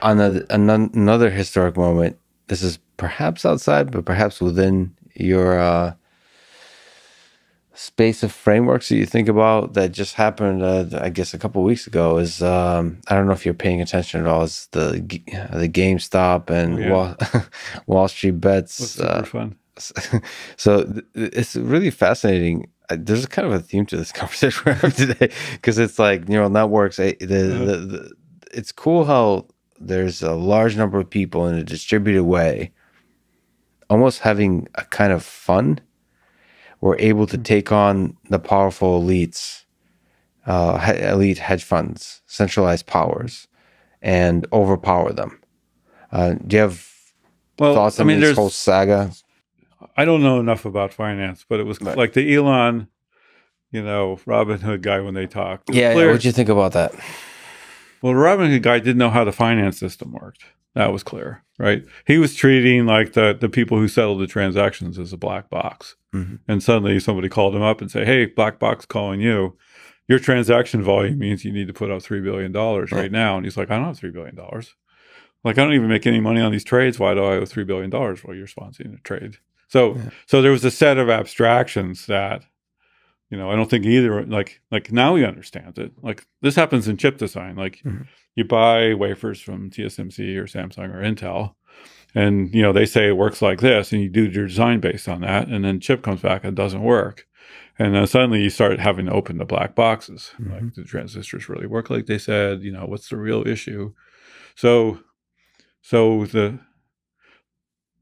On another historic moment, this is perhaps outside, but perhaps within your space of frameworks that you think about that just happened, I guess, a couple of weeks ago is I don't know if you're paying attention at all. Is the GameStop Oh and yeah, Wall Street that's bets. super fun. So it's really fascinating. There's kind of a theme to this conversation we're having today because it's like neural networks. Uh, It's cool how there's a large number of people in a distributed way, almost having a kind of fun. We're able to take on the powerful elites, elite hedge funds, centralized powers, and overpower them. Do you have well, thoughts I on mean, this whole saga? I don't know enough about finance, but it was But like the Elon, Robin Hood guy when they talked. It was yeah, yeah. What'd clear. you think about that? Well, the Robin Hood guy didn't know how the finance system worked. That was clear, right? He was treating like the people who settled the transactions as a black box. Hmm. And suddenly somebody called him up and say, "Hey, black box calling you. Your transaction volume means you need to put up $3 billion Yeah. right now." And he's like, "I don't have $3 billion. Like, I don't even make any money on these trades. Why do I owe $3 billion?" Well, you're sponsoring a trade. So, Yeah. so there was a set of abstractions that, I don't think either, like now he understands it. Like this happens in chip design. Like Mhm. you buy wafers from TSMC or Samsung or Intel, and, they say it works like this, and you do your design based on that. And then chip comes back and it doesn't work. And then suddenly you start having to open the black boxes. Mhm. Like, do transistors really work like they said? What's the real issue? So, so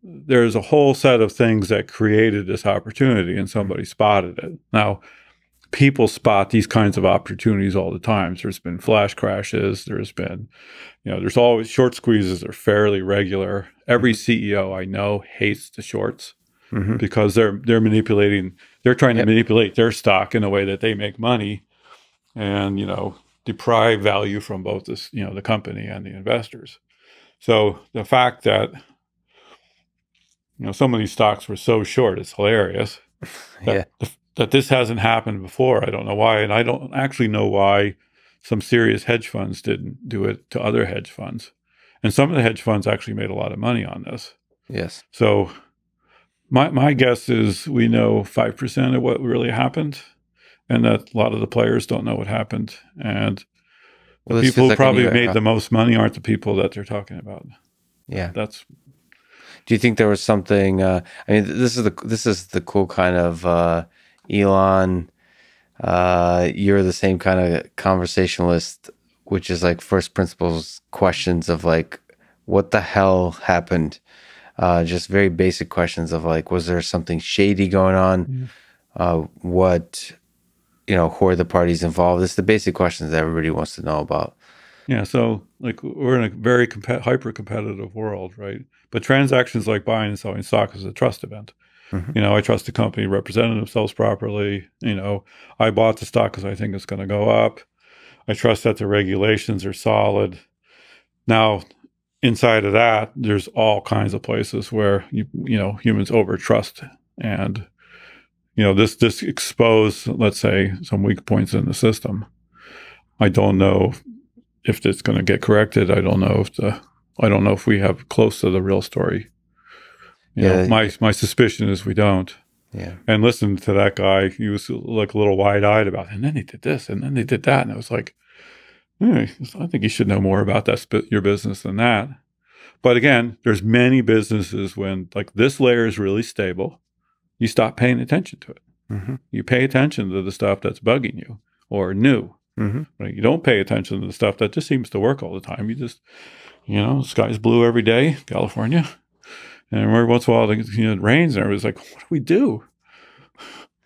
there's a whole set of things that created this opportunity, and somebody spotted it. Now, people spot these kinds of opportunities all the time. There's been flash crashes. There's been, there's always short squeezes are fairly regular. Every CEO I know hates the shorts Mhm. because they're manipulating. They're trying to Yep. manipulate their stock in a way that they make money, and deprive value from both this, the company and the investors. So the fact that some of these stocks were so short, it's hilarious. Yeah. That this hasn't happened before. I don't know why, and I don't actually know why some serious hedge funds didn't do it to other hedge funds. And some of the hedge funds actually made a lot of money on this. Yes. So my guess is we know 5% of what really happened, and that a lot of the players don't know what happened. And the Well, this people feels who like a probably new made era. the most money aren't the people that they're talking about. Yeah. That's Do you think there was something? I mean, this is the cool kind of Elon. You're the same kind of conversationalist, which is like first principles questions of like, what the hell happened? Just very basic questions of like, was there something shady going on? yeah. What, who are the parties involved? It's the basic questions that everybody wants to know about. Yeah, so like we're in a very hyper competitive world, right? But transactions like buying and selling stock is a trust event. Hmm. I trust the company represented themselves properly. I bought the stock because I think it's going to go up. I trust that the regulations are solid. Now, inside of that, there's all kinds of places where humans overtrust, and this exposed, let's say, some weak points in the system. I don't know if it's going to get corrected. I don't know if we have close to the real story. Yeah, My suspicion is we don't. yeah, And listen to that guy. He was like a little wide eyed about it. And then they did this, and then they did that, and I was like, I think you should know more about your business than that. But again, there's many businesses when like this layer is really stable, you stop paying attention to it. hmm, You pay attention to the stuff that's bugging you or new. hmm, Right? You don't pay attention to the stuff that just seems to work all the time. You just, the sky's blue every day, California. And every once in a while, it rains, and everybody's like, what do we do?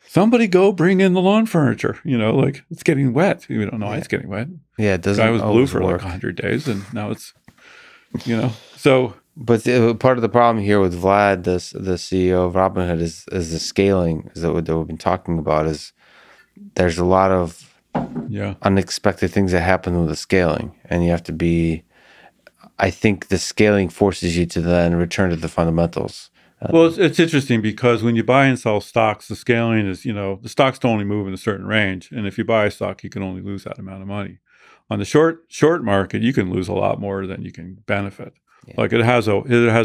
Somebody go bring in the lawn furniture. Like it's getting wet. We don't know why yeah, it's getting wet. yeah. It Sky doesn't was blue always for like work. 100 days, and now it's, so But part of the problem here with Vlad, the CEO of Robinhood, is the scaling. Is that what we've been talking about? Is there's a lot of yeah. unexpected things that happen with the scaling, and you have to be. I think the scaling forces you to then return to the fundamentals. Well, it's interesting because when you buy and sell stocks, the scaling is, the stocks can only move in a certain range. And if you buy a stock, you can only lose that amount of money. On the short market, you can lose a lot more than you can benefit. Yeah. Like it has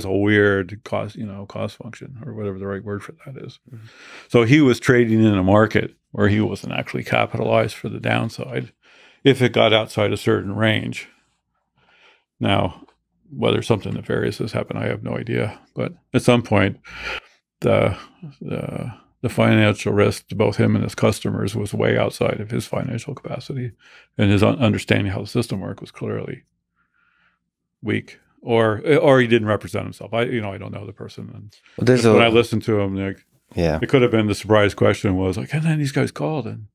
a weird cost function, or whatever the right word for that is. Mhm. So he was trading in a market where he wasn't actually capitalized for the downside if it got outside a certain range. Now, whether something nefarious has happened, I have no idea. But at some point, the the the financial risk to both him and his customers was way outside of his financial capacity, and his understanding how the system worked was clearly weak, or he didn't represent himself. I don't know the person, and Well, there's just when I a listened to him, like yeah. it could have been the surprise question was like, and then these guys called, and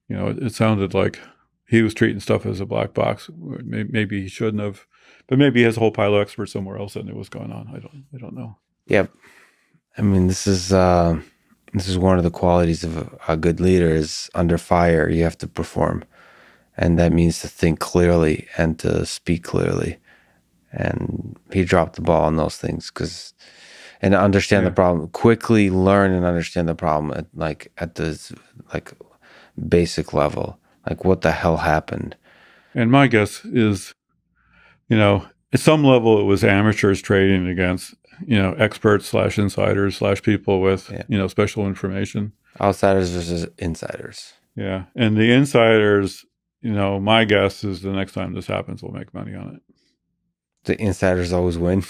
it sounded like he was treating stuff as a black box. Maybe he shouldn't have, but maybe he has a whole pile of experts somewhere else that knew what's going on. I don't know. Yep. I mean, this is one of the qualities of a good leader is under fire, you have to perform. And that means to think clearly and to speak clearly. And he dropped the ball on those things and understand the Yeah. problem, quickly learn and understand the problem at this like basic level. Like what the hell happened? And my guess is, at some level, it was amateurs trading against, experts slash insiders slash people with, Yeah. special information. Outsiders versus insiders. Yeah. And the insiders, my guess is the next time this happens, we'll make money on it. The insiders always win.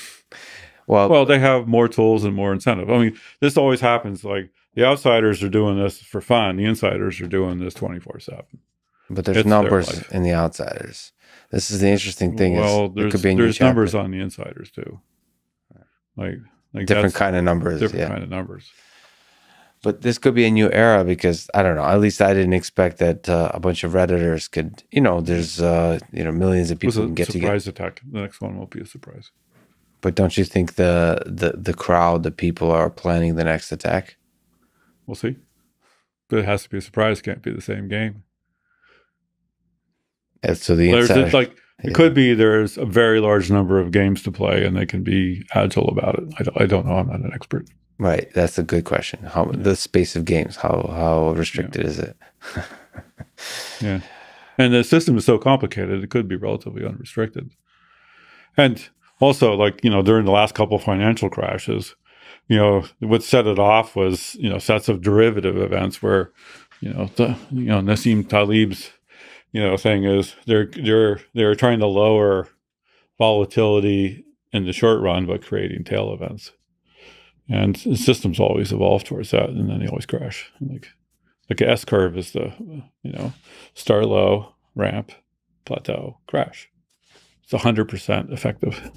Well, Well, they have more tools and more incentive. I mean, this always happens. Like the outsiders are doing this for fun. The insiders are doing this 24/7. but there's It's their numbers life. in the outsiders. This is the interesting thing is Well, it could there's be a new there's numbers chapter. on the insiders too. Like Different that's kind of numbers, different yeah. kind of numbers. But this could be a new era because I don't know. At least I didn't expect that a bunch of redditors could. There's millions of It was people a can get together. surprise attack. The next one won't be a surprise. But don't you think the crowd, the people are planning the next attack? We'll see. But it has to be a surprise. Can't be the same game. And so the There's insider, like it yeah. could be. There's a very large number of games to play, and they can be agile about it. I don't know. I'm not an expert. Right. That's a good question. How the space of games? How restricted is it? Yeah. And the system is so complicated, it could be relatively unrestricted. And also, like, during the last couple of financial crashes, what set it off was, sets of derivative events where, Nassim Taleb's, thing is they're trying to lower volatility in the short run by creating tail events. And the systems always evolve towards that, and then they always crash. Like an S curve is the, start low, ramp, plateau, crash. It's 100% effective.